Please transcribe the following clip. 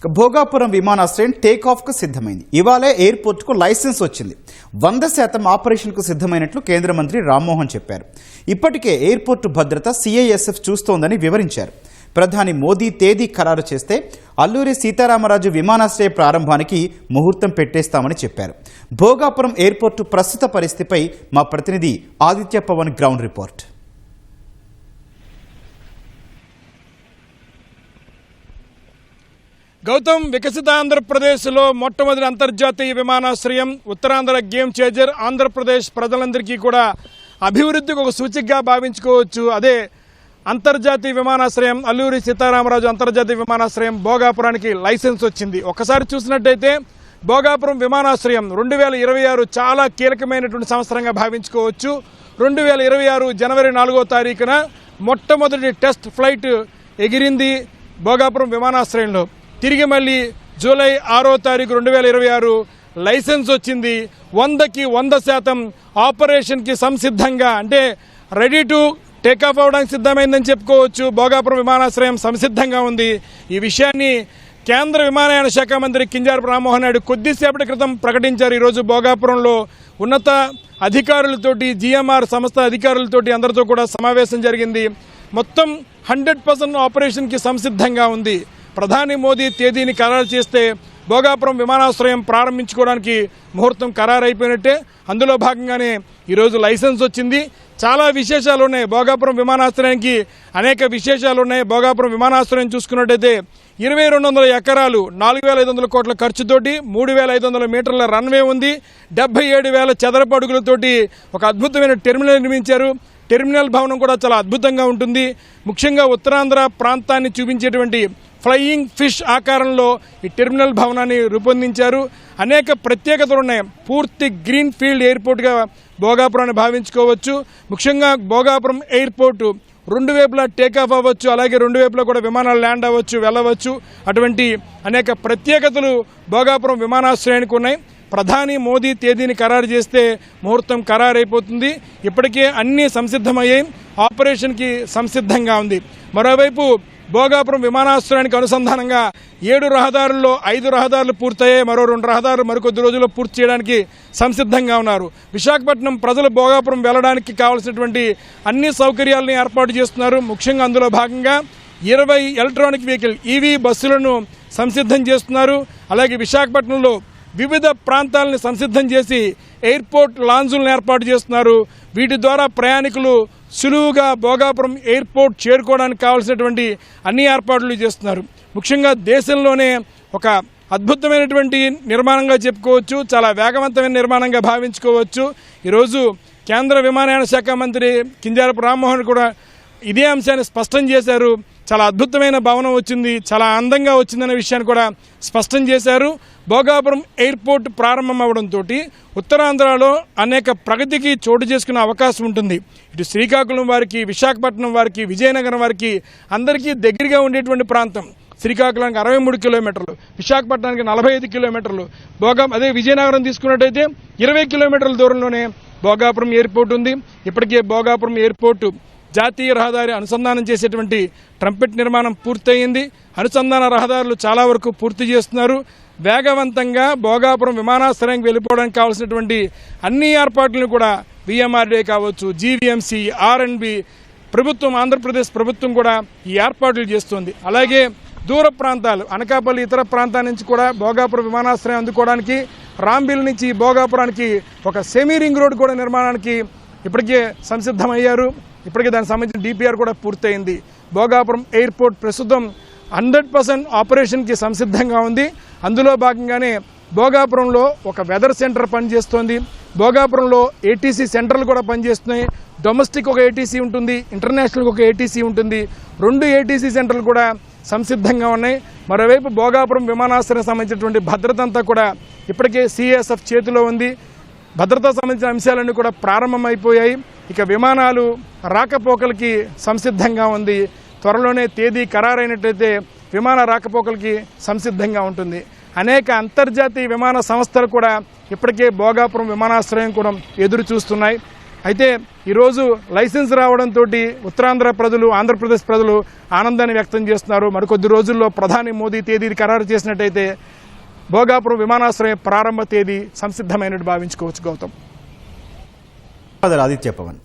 భోగాపురం విమానాశ్రయం టేకాఫ్కు సిద్ధమైంది. ఇవాళే ఎయిర్పోర్ట్కు లైసెన్స్ వచ్చింది. 100% ఆపరేషన్కు సిద్ధమైనట్లు కేంద్ర మంత్రి రామ్మోహన్ చెప్పారు. ఇప్పటికే ఎయిర్పోర్టు భద్రత CISF చూస్తోందని వివరించారు. ప్రధాని మోదీ తేదీ ఖరారు చేస్తే అల్లూరి సీతారామరాజు విమానాశ్రయ ప్రారంభానికి ముహూర్తం పెట్టేస్తామని చెప్పారు. భోగాపురం ఎయిర్పోర్టు ప్రస్తుత పరిస్థితిపై మా ప్రతినిధి ఆదిత్య పవన్ గ్రౌండ్ రిపోర్ట్. గౌతమ్, వికసిత ఆంధ్రప్రదేశ్లో మొట్టమొదటి అంతర్జాతీయ విమానాశ్రయం, ఉత్తరాంధ్ర గేమ్ చేంజర్. ఆంధ్రప్రదేశ్ ప్రజలందరికీ కూడా అభివృద్ధికి ఒక సూచికగా భావించుకోవచ్చు. అదే అంతర్జాతీయ విమానాశ్రయం, అల్లూరి సీతారామరాజు అంతర్జాతీయ విమానాశ్రయం భోగాపురానికి లైసెన్స్ వచ్చింది. ఒకసారి చూసినట్టయితే భోగాపురం విమానాశ్రయం 2026 చాలా కీలకమైనటువంటి సంవత్సరంగా భావించుకోవచ్చు. 2026 జనవరి 4వ తారీఖున మొట్టమొదటి టెస్ట్ ఫ్లైట్ ఎగిరింది భోగాపురం విమానాశ్రయంలో. తిరిగి మళ్ళీ జూలై 6వ తారీఖు 2026 లైసెన్స్ వచ్చింది. 100కి 100% ఆపరేషన్కి సంసిద్ధంగా, అంటే రెడీ టు టేకాఫ్ అవడానికి సిద్ధమైందని చెప్పుకోవచ్చు. భోగాపురం విమానాశ్రయం సంసిద్ధంగా ఉంది. ఈ విషయాన్ని కేంద్ర విమానయాన శాఖ మంత్రి కింజారపు రామ్మోహన్ నాయుడు కొద్దిసేపటి క్రితం ప్రకటించారు. ఈరోజు భోగాపురంలో ఉన్నత అధికారులతోటి, GMR సంస్థ అధికారులతోటి అందరితో కూడా సమావేశం జరిగింది. మొత్తం 100% ఆపరేషన్కి సంసిద్ధంగా ఉంది. ప్రధాని మోదీ తేదీని ఖరారు చేస్తే భోగాపురం విమానాశ్రయం ప్రారంభించుకోవడానికి ముహూర్తం ఖరారైపోయినట్టే. అందులో భాగంగానే ఈరోజు లైసెన్స్ వచ్చింది. చాలా విశేషాలు ఉన్నాయి. భోగాపురం విమానాశ్రయానికి అనేక విశేషాలు ఉన్నాయి. భోగాపురం విమానాశ్రయం చూసుకున్నట్టయితే 2200 ఎకరాలు, 4500 కోట్ల ఖర్చుతోటి 3500 మీటర్ల రన్వే ఉంది. 77,000 చదరపు అడుగులతోటి ఒక అద్భుతమైన టెర్మినల్ నిర్మించారు. టెర్మినల్ భవనం కూడా చాలా అద్భుతంగా ఉంటుంది. ముఖ్యంగా ఉత్తరాంధ్ర ప్రాంతాన్ని చూపించేటువంటి ఫ్లయింగ్ ఫిష్ ఆకారంలో ఈ టెర్మినల్ భవనాన్ని రూపొందించారు. అనేక ప్రత్యేకతలు ఉన్నాయి. పూర్తి గ్రీన్ ఫీల్డ్ ఎయిర్పోర్ట్గా భోగాపురాన్ని భావించుకోవచ్చు. ముఖ్యంగా భోగాపురం ఎయిర్పోర్టు 2 వైపులా టేకాఫ్ అవ్వచ్చు, అలాగే 2 వైపులా కూడా విమానాలు ల్యాండ్ అవ్వచ్చు, వెళ్ళవచ్చు. అటువంటి అనేక ప్రత్యేకతలు భోగాపురం విమానాశ్రయానికి ఉన్నాయి. ప్రధాని మోదీ తేదీని ఖరారు చేస్తే ముహూర్తం ఖరారైపోతుంది. ఇప్పటికే అన్నీ సంసిద్ధమయ్యాయి. ఆపరేషన్కి సంసిద్ధంగా ఉంది. మరోవైపు భోగాపురం విమానాశ్రయానికి అనుసంధానంగా 7 రహదారుల్లో 5 రహదారులు పూర్తయ్యాయి. మరో 2 రహదారులు మరికొద్ది రోజుల్లో పూర్తి చేయడానికి సంసిద్ధంగా ఉన్నారు. విశాఖపట్నం ప్రజలు భోగాపురం వెళ్ళడానికి కావాల్సినటువంటి అన్ని సౌకర్యాలని ఏర్పాటు చేస్తున్నారు. ముఖ్యంగా అందులో భాగంగా 20 ఎలక్ట్రానిక్ వెహికల్ EV బస్సులను సంసిద్ధం చేస్తున్నారు. అలాగే విశాఖపట్నంలో వివిధ ప్రాంతాలను సంసిద్ధం చేసి ఎయిర్పోర్ట్ లాంజులను ఏర్పాటు చేస్తున్నారు. వీటి ద్వారా ప్రయాణికులు సులువుగా భోగాపురం ఎయిర్పోర్ట్ చేరుకోవడానికి కావాల్సినటువంటి అన్ని ఏర్పాట్లు చేస్తున్నారు. ముఖ్యంగా దేశంలోనే ఒక అద్భుతమైనటువంటి నిర్మాణంగా చెప్పుకోవచ్చు. చాలా వేగవంతమైన నిర్మాణంగా భావించుకోవచ్చు. ఈరోజు కేంద్ర విమానయాన శాఖ మంత్రి కింజారపు రామ్మోహన్ కూడా ఇదే అంశాన్ని స్పష్టం చేశారు. చాలా అద్భుతమైన భవనం వచ్చింది, చాలా అందంగా వచ్చిందనే విషయాన్ని కూడా స్పష్టం చేశారు. భోగాపురం ఎయిర్పోర్ట్ ప్రారంభం అవడంతో ఉత్తరాంధ్రలో అనేక ప్రగతికి చోటు చేసుకునే అవకాశం ఉంటుంది. ఇటు శ్రీకాకుళం వారికి, విశాఖపట్నం వారికి, విజయనగరం వారికి అందరికీ దగ్గరగా ఉండేటువంటి ప్రాంతం. శ్రీకాకుళానికి 63 కిలోమీటర్లు, విశాఖపట్నానికి 45 కిలోమీటర్లు, అదే విజయనగరం తీసుకున్నట్టయితే 20 కిలోమీటర్ల దూరంలోనే భోగాపురం ఎయిర్పోర్ట్ ఉంది. ఇప్పటికే భోగాపురం ఎయిర్పోర్టు జాతీయ రహదారి అనుసంధానం చేసేటువంటి ట్రంపెట్ నిర్మాణం పూర్తయింది. అనుసంధాన రహదారులు చాలా వరకు పూర్తి చేస్తున్నారు. వేగవంతంగా భోగాపురం విమానాశ్రయానికి వెళ్ళిపోవడానికి కావాల్సినటువంటి అన్ని ఏర్పాట్లను కూడా VMRDA కావచ్చు, GVMC, R&B ప్రభుత్వం, ఆంధ్రప్రదేశ్ ప్రభుత్వం కూడా ఈ ఏర్పాట్లు చేస్తుంది. అలాగే దూర ప్రాంతాలు, అనకాపల్లి ఇతర ప్రాంతాల నుంచి కూడా భోగాపురం విమానాశ్రయం అందుకోవడానికి, రాంబిల్ నుంచి భోగాపురానికి ఒక సెమీ రింగ్ రోడ్ కూడా నిర్మాణానికి ఇప్పటికే సంసిద్ధమయ్యారు. ఇప్పటికే దానికి సంబంధించిన DPR కూడా పూర్తయింది. భోగాపురం ఎయిర్పోర్ట్ ప్రస్తుతం 100% ఆపరేషన్కి సంసిద్ధంగా ఉంది. అందులో భాగంగానే భోగాపురంలో ఒక వెదర్ సెంటర్ పనిచేస్తోంది. భోగాపురంలో ATC సెంటర్లు కూడా పనిచేస్తున్నాయి. డొమెస్టిక్ ఒక ATC ఉంటుంది, ఇంటర్నేషనల్ ఒక ATC ఉంటుంది. 2 ATC సెంటర్లు కూడా సంసిద్ధంగా ఉన్నాయి. మరోవైపు భోగాపురం విమానాశ్రయం సంబంధించినటువంటి భద్రత అంతా కూడా ఇప్పటికే CISF చేతిలో ఉంది. భద్రతా సంబంధించిన అంశాలన్నీ కూడా ప్రారంభమైపోయాయి. ఇక విమానాలు రాకపోకలకి సంసిద్ధంగా ఉంది. త్వరలోనే తేదీ ఖరారైనట్లయితే విమాన రాకపోకలకి సంసిద్ధంగా ఉంటుంది. అనేక అంతర్జాతీయ విమాన సంస్థలు కూడా ఇప్పటికే భోగాపురం విమానాశ్రయం కూడా ఎదురు చూస్తున్నాయి. అయితే ఈరోజు లైసెన్స్ రావడంతో ఉత్తరాంధ్ర ప్రజలు, ఆంధ్రప్రదేశ్ ప్రజలు ఆనందాన్ని వ్యక్తం చేస్తున్నారు. మరికొద్ది రోజుల్లో ప్రధాని మోదీ తేదీని ఖరారు చేసినట్టయితే భోగాపురం విమానాశ్రయం ప్రారంభ తేదీ సంసిద్ధమైనట్టు భావించుకోవచ్చు. గౌతమ్. ఆదిత్య పవన్.